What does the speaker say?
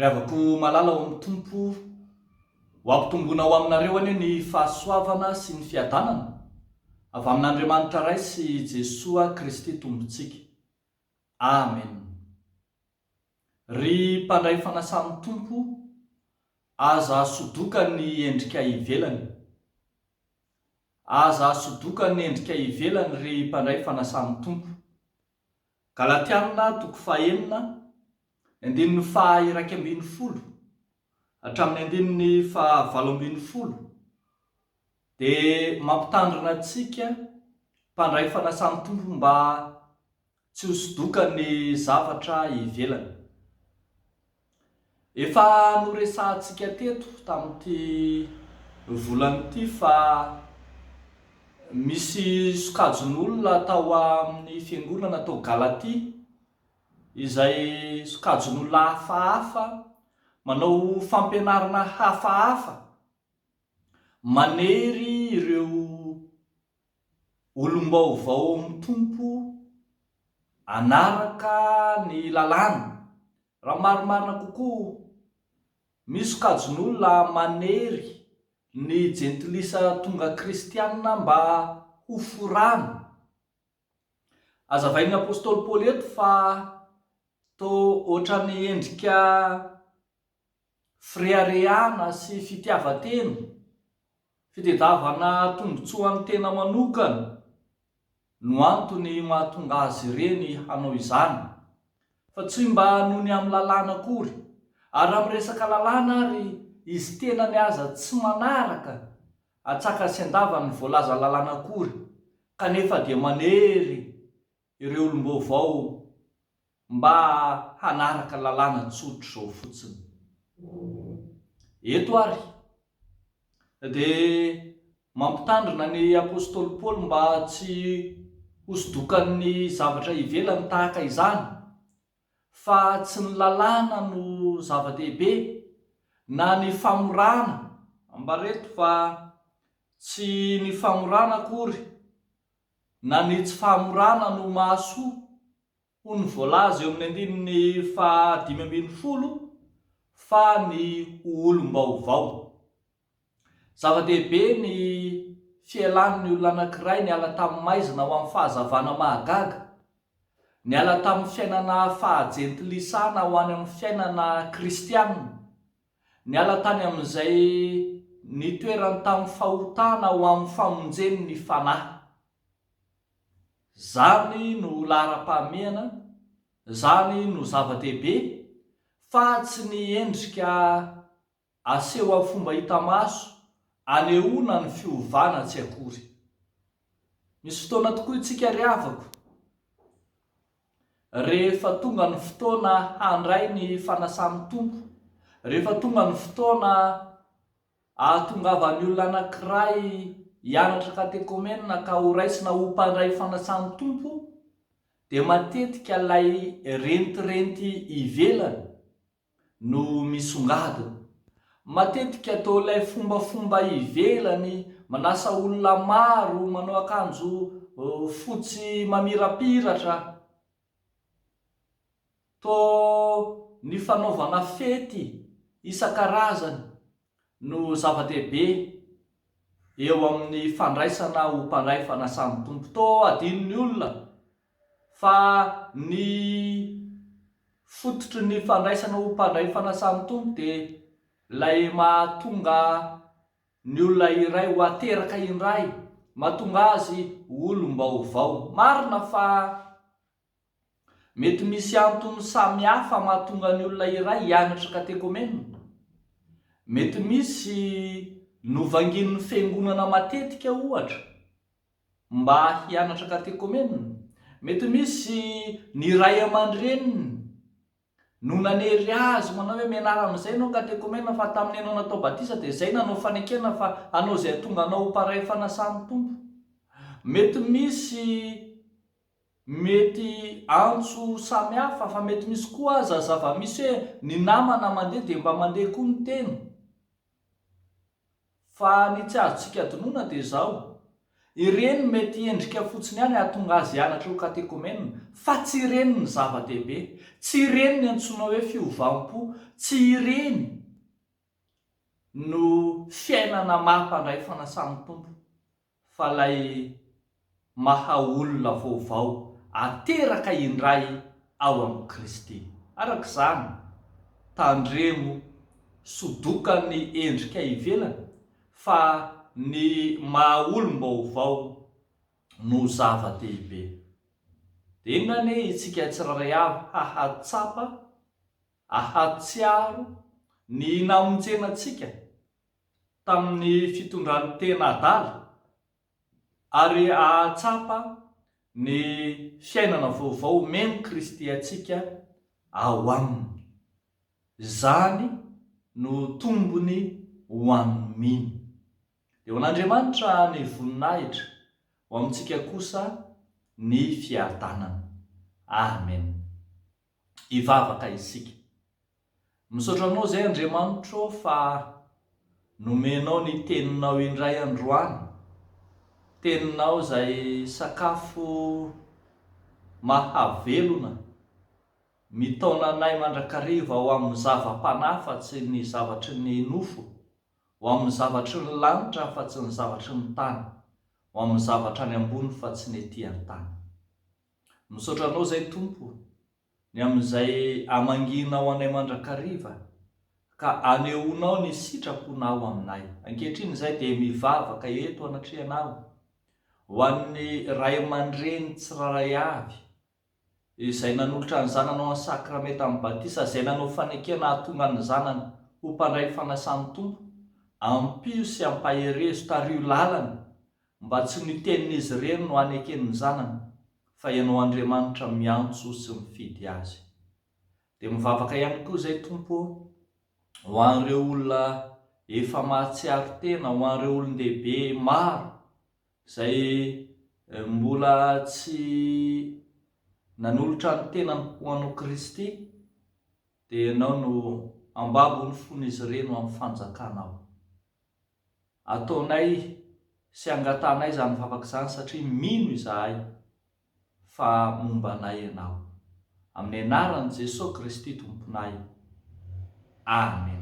Riavako malala ao amin'ny tompo ho ampitombona ao aminareo anie ny fahasoavana sy ny fiadanana avy amin'Andriamanitra ray sy Jesoa Kristy tombontsika. Amen. Ry mpandray fanasan'ny tompo aza sodoka ny endrika ivelany. Aza sodoka ny endrika ivelany ry mpandray fanasan'ny tompo. Galatianina 4:9-12 hatramin'ny 7:20 dia mampitandrina antsika mpandray fanasan'ny tompo mba tsy hosodoka ny zavatra ivelany. Efa noresantsika teto tamin'ity volanyity fa misy sokajon'olona tao amin'ny fiangonana tao Galatia izay sokajon'olona hafahafa manao fampianarana hafahafa manery ireo olom-baovao amin'ny tompo anaraka ny lalàna. Raha marimarina kokoa, misy sokajon'olona manery ny jentilisa tonga kristianina mba ho forana. Azavain'ny apôstôly Paoly eto fa toa ohatran'ny endrika fireharehana sy fitiavan-tena, fitadiavana tombotsoan'ny tena manokana no antony mahatonga azy ireny hanao izany, fa tsy mba nohony amin'ny lalàna akory. Ary amin'ny resaka lalàna ary izy tena ny aza tsy manaraka atsaka sy andava ny voalaza lalàna akory, kanefa dia manery ireo olom-baovao mba hanaraka lalàna tsotra izao fotsiny. Eto ary dia mampitandrina ny apôstôly Paoly mba tsy hosodokan'ny zavatra ivelany tahaka izany, fa tsy ny lalàna no zava-dehibe na ny famorana ambareto, fa tsy ny famorana akory na ny tsy famorana no mahasoa, ho ny voalaza eo amin'ny 5:10, fa ny olom-baovao. Zava-dehibe ny fialan'ny olona anankiray niala tamin'ny maizina ho amin'ny fahazavana mahagaga, niala tamin'ny fiainana fahajentilisana ho any amin'ny fiainana kristianina, niala tany amin'izay nitoerany tamin'ny fahotana ho amin'ny famonjeny ny fanahy. Zany no lahara-pahamehana, zany no zava-dehibe, fa tsy ny endrika aseho amin'ny fomba hita maso, anehoana ny fiovana tsy akory. Misy fotoana tokoa itsika ry havako, rehefa tonga ny fotoana handray ny fanasan'ny tompo, rehefa tonga ny fotoana ahatongavan'ny olona anankiray hianatra katekômenina ka ho raisina ho mpandray fanasan'ny tompo, dia matetika ilay rentirenty ivelany no misongadina. Matetika toa ilay fombafomba ivelany, manasa olona maro manao akanjo fotsy mamirapiratra, toa ny fanaovana fety isan-karazany no zava-dehibe eo amin'ny fandraisana ho mpandray fanasan'ny tompo. Toa adinon'ny olona fa ny fototry ny fandraisana ho mpandray fanasan'ny tompo dia ilay mahatonga ny olona iray ho ateraka indray, mahatonga azy olom-baovao. Marina fa mety misy antony samihafa mahatonga ny olona iray hianatra katekômenina. Mety misy novangin'ny fiangonana matetika ohatra mba hianatra katekômenina. Mety misy ny ray aman-dreniny no nanery azy manao hoe mianara amin'izay ianao katekômenina, fa tamin'ny ianao natao batisa dia izay nanao fanekena, fa anao izay tonga anao ho mpandray fanasan'ny tompo. Mety misy antso samihafa, fa mety misy koa aza zava-misy hoe ny namana mandeha dia mba mandeha koa ny tena. Fa ny tsy azontsika adinoina dia izao, ireny mety endrika fotsiny ihany ahatonga azy hianatra ho katekomenina, fa tsy ireny ny zava-dehibe, tsy ireny ny antsoina hoe fiovam-po, tsy ireny no fiainana mampandray fanasan'ny tompo, fa ilay maha olona vaovao ateraka indray ao amin'ny Kristy. Araka izany, tandremo sodokany endrika ivelany, fa ny maha olom-baovao no zava-dehibe. Dia inona anie isika tsiraray avy hahatsapa, ahatsiaro ny namonjenantsika tamin'ny fitondran'ny tena adala, ary ahatsapa ny fiainana vaovao omeny Kristy atsika ao aminy. Izany no tombony ho an'ny mino. Dia ho an'Andriamanitra ny voninahitra, ho amintsika kosa ny fiadanana. Amen. Hivavaka isika. Misaotra anao izay Andriamanitra fa nomenao ny teninao indray androany, teninao izay sakafo mahavelona, mitaona anay mandrakariva ho amin'ny zava-panafatsy ny zavatry ny nofo, ho amin'ny zavatry ny lanitra fa tsy ny zavatry ny tany, ho amin'ny zavatra any ambony fa tsy ny etỳ an-tany. Misaotra anao izay Tompo, ny amin'izay amanginao anay mandrakariva, ka anehoanao ny sitraponao aminay. Ankehitriny izay dia mivavaka eto anatrehanao ho an'ny ray aman-dreny tsiraray avy izay nanolotra ny zananao ny sakramenta amin'ny batisa, izay nanao fanekena hahatonga ny zanany ho mpandray fanasan'ny Tompo, ampio sy ampaherezo tario lalana mba tsy ny tenin'izy ireny no haneken'ny zanany, fa ianao Andriamanitra miantso sy mifidy azy. Dia mivavaka ihany koa izay Tompo ho an'ireo olona efa mahatsiaro tena, ho an'ireo olon-dehibe maro izay mbola tsy nanolotra ny tenany ho anao Kristy, dia ianao no ambabo ny fon'izy ireny ho amin'ny fanjakanao. Ataonay sy angatanay izany mivavaka izany satria mino izahay fa mombanay ianao. Amin'ny anaran'i Jesosy Kristy Tomponay. Amen.